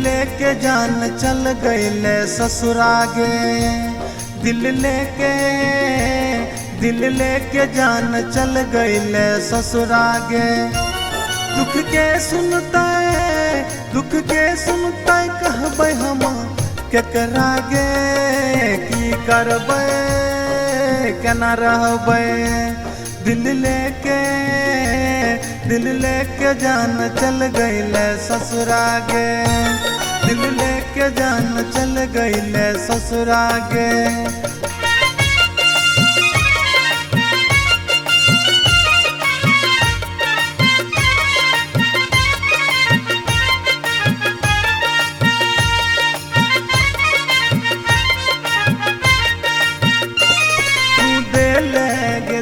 लेके जान चल गईले ससुरागे। दिल लेके जान चल गईले ससुरागे। दुख के सुनता कहबै हम केकरागे। की करबै केना रहबै। दिल लेके जान चल गईले ससुरागे। दिल लेके जान चल गईले ससुरागे।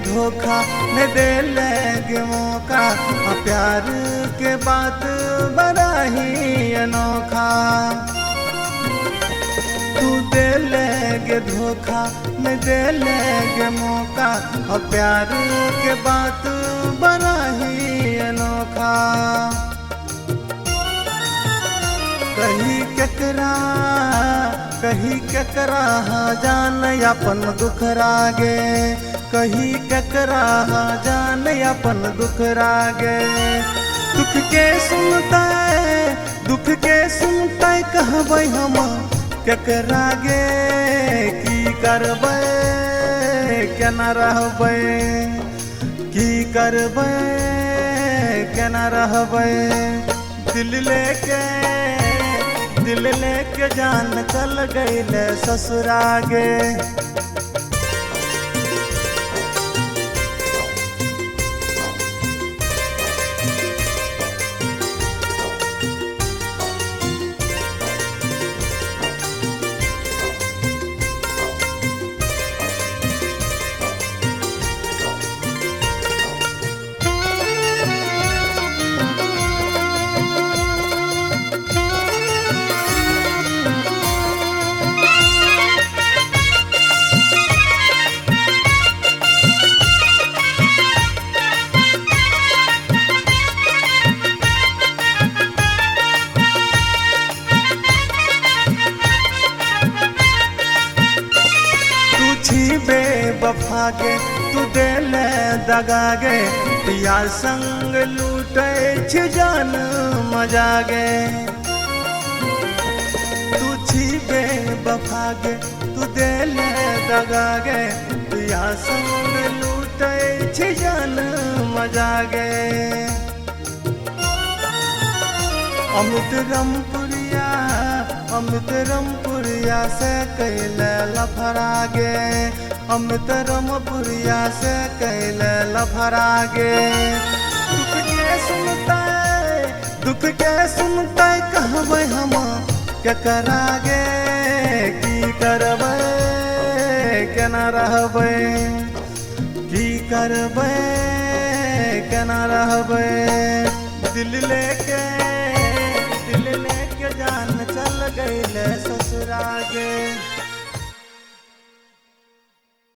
धोखा न दे लेगे मौका। प्यार के बात बड़ा ही अनोखा। तू दे लेगे धोखा न दे लेगे मौका। प्यार के बात बड़ा ही अनोखा। कही केकरा जान अपन दुख रागे। कही केकरा जान अपन दुख रागे। दुख के सुनता कहबै हम केकरागे। की करबै केना रहबै। की करबै केना रहबै। दिल लेके जान चल गईले ससुरागे। बेवफा गे तू दिल दगागे। पिया संग लूटे छ जान मजा गे। तू छी बेवफा गे तू दिल दगागे। पिया संग लूटे छ जान मजा गे। अमित रमपुरिया से कैले लफरागे। अमित रमपुरिया से कैले लफरागे। दुख के सुनता कहबै हम केकरागे। की करबै केना रहबै। की करबै केना रहबै। दिल लेके जान चल गईले ससुरागे।